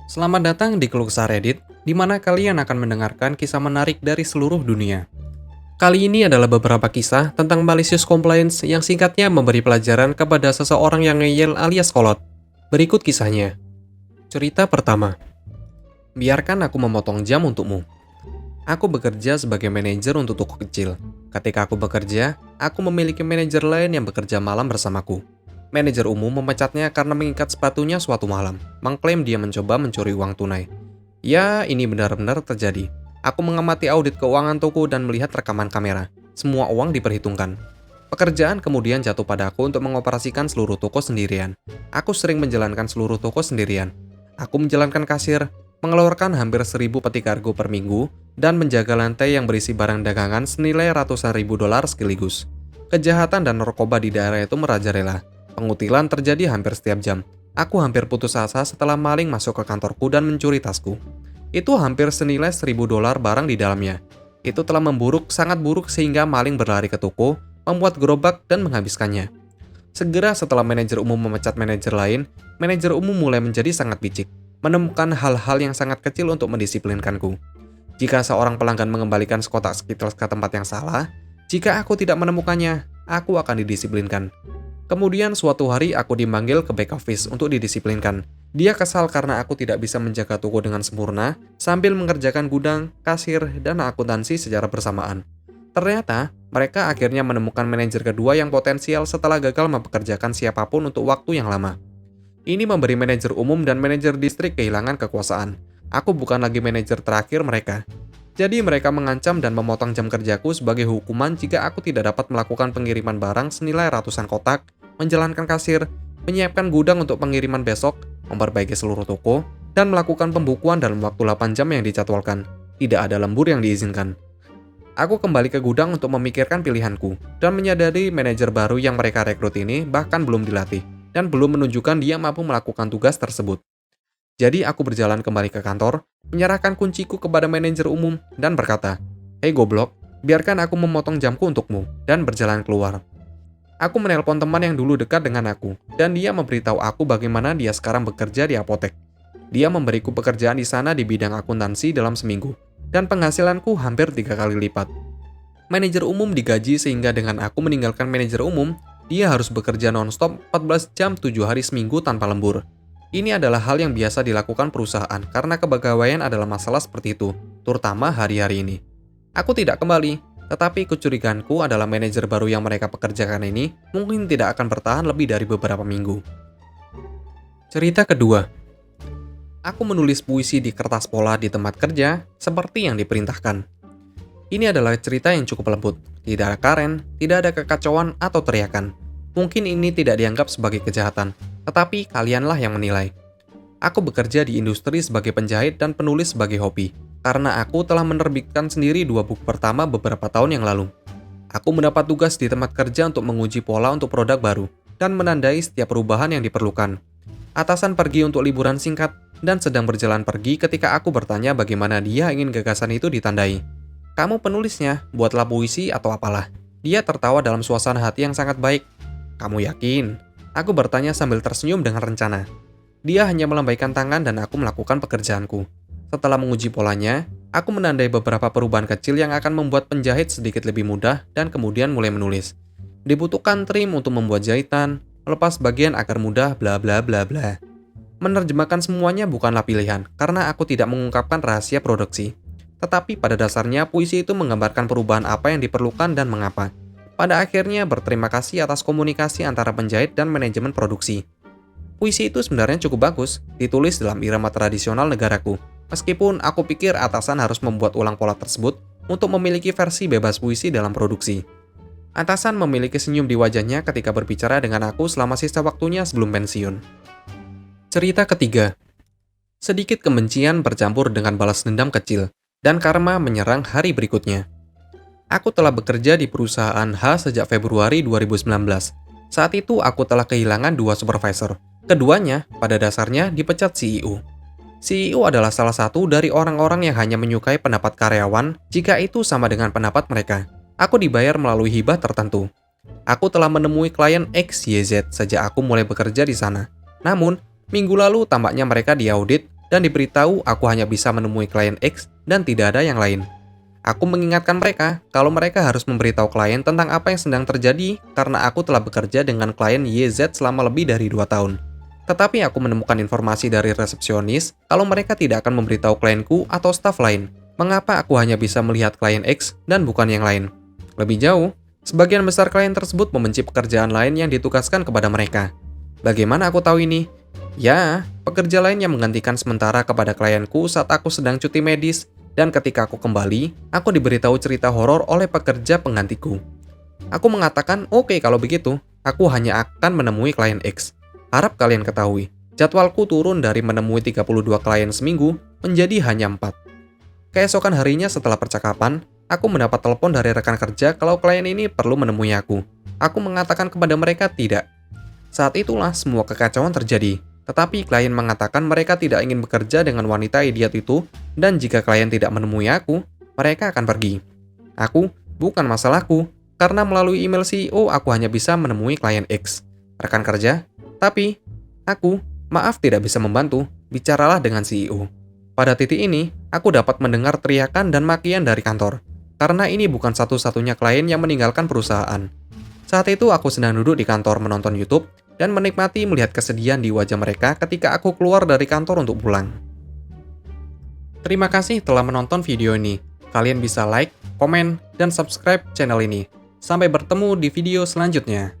Selamat datang di Keluh Kesah Reddit, di mana kalian akan mendengarkan kisah menarik dari seluruh dunia. Kali ini adalah beberapa kisah tentang malicious compliance yang singkatnya memberi pelajaran kepada seseorang yang ngeyel alias kolot. Berikut kisahnya. Cerita pertama. Biarkan aku memotong jam untukmu. Aku bekerja sebagai manajer untuk toko kecil. Ketika aku bekerja, aku memiliki manajer lain yang bekerja malam bersamaku. Manajer umum memecatnya karena mengikat sepatunya suatu malam, mengklaim dia mencoba mencuri uang tunai. Ya, ini benar-benar terjadi. Aku mengamati audit keuangan toko dan melihat rekaman kamera. Semua uang diperhitungkan. Pekerjaan kemudian jatuh padaku untuk mengoperasikan seluruh toko sendirian. Aku sering menjalankan seluruh toko sendirian. Aku menjalankan kasir, mengeluarkan hampir 1.000 peti kargo per minggu, dan menjaga lantai yang berisi barang dagangan senilai ratusan ribu dolar sekaligus. Kejahatan dan narkoba di daerah itu merajalela. Pengutilan terjadi hampir setiap jam. Aku hampir putus asa setelah maling masuk ke kantorku dan mencuri tasku. Itu hampir senilai 1.000 dolar barang di dalamnya. Itu telah memburuk, sangat buruk sehingga maling berlari ke toko, membuat gerobak dan menghabiskannya. Segera setelah manajer umum memecat manajer lain, manajer umum mulai menjadi sangat picik, menemukan hal-hal yang sangat kecil untuk mendisiplinkanku. Jika seorang pelanggan mengembalikan sekotak Skittles ke tempat yang salah, jika aku tidak menemukannya, aku akan didisiplinkan. Kemudian suatu hari aku dipanggil ke back office untuk didisiplinkan. Dia kesal karena aku tidak bisa menjaga toko dengan sempurna sambil mengerjakan gudang, kasir, dan akuntansi secara bersamaan. Ternyata, mereka akhirnya menemukan manajer kedua yang potensial setelah gagal mempekerjakan siapapun untuk waktu yang lama. Ini memberi manajer umum dan manajer distrik kehilangan kekuasaan. Aku bukan lagi manajer terakhir mereka. Jadi mereka mengancam dan memotong jam kerjaku sebagai hukuman jika aku tidak dapat melakukan pengiriman barang senilai ratusan kotak, menjalankan kasir, menyiapkan gudang untuk pengiriman besok, memperbaiki seluruh toko, dan melakukan pembukuan dalam waktu 8 jam yang dijadwalkan. Tidak ada lembur yang diizinkan. Aku kembali ke gudang untuk memikirkan pilihanku, dan menyadari manajer baru yang mereka rekrut ini bahkan belum dilatih, dan belum menunjukkan dia mampu melakukan tugas tersebut. Jadi aku berjalan kembali ke kantor, menyerahkan kunciku kepada manajer umum, dan berkata, "Hei goblok, biarkan aku memotong jamku untukmu," dan berjalan keluar. Aku menelpon teman yang dulu dekat dengan aku, dan dia memberitahu aku bagaimana dia sekarang bekerja di apotek. Dia memberiku pekerjaan di sana di bidang akuntansi dalam seminggu, dan penghasilanku hampir 3 kali lipat. Manajer umum digaji sehingga dengan aku meninggalkan manajer umum, dia harus bekerja non-stop 14 jam 7 hari seminggu tanpa lembur. Ini adalah hal yang biasa dilakukan perusahaan karena kepegawaian adalah masalah seperti itu, terutama hari-hari ini. Aku tidak kembali, tetapi kecurigaanku adalah manajer baru yang mereka pekerjakan ini mungkin tidak akan bertahan lebih dari beberapa minggu. Cerita kedua. Aku menulis puisi di kertas pola di tempat kerja seperti yang diperintahkan. Ini adalah cerita yang cukup lembut, tidak ada karen, tidak ada kekacauan atau teriakan. Mungkin ini tidak dianggap sebagai kejahatan, tetapi kalianlah yang menilai. Aku bekerja di industri sebagai penjahit dan penulis sebagai hobi, karena aku telah menerbitkan sendiri 2 buku pertama beberapa tahun yang lalu. Aku mendapat tugas di tempat kerja untuk menguji pola untuk produk baru, dan menandai setiap perubahan yang diperlukan. Atasan pergi untuk liburan singkat, dan sedang berjalan pergi ketika aku bertanya bagaimana dia ingin gagasan itu ditandai. "Kamu penulisnya, buatlah puisi atau apalah." Dia tertawa dalam suasana hati yang sangat baik. "Kamu yakin?" Aku bertanya sambil tersenyum dengan rencana. Dia hanya melambaikan tangan dan aku melakukan pekerjaanku. Setelah menguji polanya, aku menandai beberapa perubahan kecil yang akan membuat penjahit sedikit lebih mudah dan kemudian mulai menulis. Dibutuhkan trim untuk membuat jahitan, melepas bagian agar mudah, bla bla bla bla. Menerjemahkan semuanya bukanlah pilihan, karena aku tidak mengungkapkan rahasia produksi. Tetapi pada dasarnya puisi itu menggambarkan perubahan apa yang diperlukan dan mengapa. Pada akhirnya berterima kasih atas komunikasi antara penjahit dan manajemen produksi. Puisi itu sebenarnya cukup bagus, ditulis dalam irama tradisional negaraku. Meskipun aku pikir atasan harus membuat ulang pola tersebut untuk memiliki versi bebas puisi dalam produksi. Atasan memiliki senyum di wajahnya ketika berbicara dengan aku selama sisa waktunya sebelum pensiun. Cerita ketiga. Sedikit kebencian bercampur dengan balas dendam kecil, dan karma menyerang hari berikutnya. Aku telah bekerja di perusahaan H sejak Februari 2019. Saat itu aku telah kehilangan 2 supervisor. Keduanya, pada dasarnya, dipecat CEO. CEO adalah salah satu dari orang-orang yang hanya menyukai pendapat karyawan jika itu sama dengan pendapat mereka. Aku dibayar melalui hibah tertentu. Aku telah menemui klien XYZ sejak aku mulai bekerja di sana. Namun, minggu lalu tampaknya mereka diaudit dan diberitahu aku hanya bisa menemui klien X dan tidak ada yang lain. Aku mengingatkan mereka kalau mereka harus memberitahu klien tentang apa yang sedang terjadi karena aku telah bekerja dengan klien YZ selama lebih dari 2 tahun. Tetapi aku menemukan informasi dari resepsionis kalau mereka tidak akan memberitahu klienku atau staf lain. Mengapa aku hanya bisa melihat klien X dan bukan yang lain? Lebih jauh, sebagian besar klien tersebut membenci pekerjaan lain yang ditugaskan kepada mereka. Bagaimana aku tahu ini? Ya, pekerja lain yang menggantikan sementara kepada klienku saat aku sedang cuti medis. Dan ketika aku kembali, aku diberitahu cerita horor oleh pekerja penggantiku. Aku mengatakan, oke kalau begitu, aku hanya akan menemui klien X. Harap kalian ketahui, jadwalku turun dari menemui 32 klien seminggu menjadi hanya 4. Keesokan harinya setelah percakapan, aku mendapat telepon dari rekan kerja kalau klien ini perlu menemui aku. Aku mengatakan kepada mereka tidak. Saat itulah semua kekacauan terjadi. Tetapi klien mengatakan mereka tidak ingin bekerja dengan wanita idiot itu, dan jika klien tidak menemui aku, mereka akan pergi. Bukan masalahku, karena melalui email CEO aku hanya bisa menemui klien X, rekan kerja, tapi maaf tidak bisa membantu, bicaralah dengan CEO. Pada titik ini, aku dapat mendengar teriakan dan makian dari kantor, karena ini bukan satu-satunya klien yang meninggalkan perusahaan. Saat itu aku sedang duduk di kantor menonton YouTube, dan menikmati melihat kesedihan di wajah mereka ketika aku keluar dari kantor untuk pulang. Terima kasih telah menonton video ini. Kalian bisa like, komen, dan subscribe channel ini. Sampai bertemu di video selanjutnya.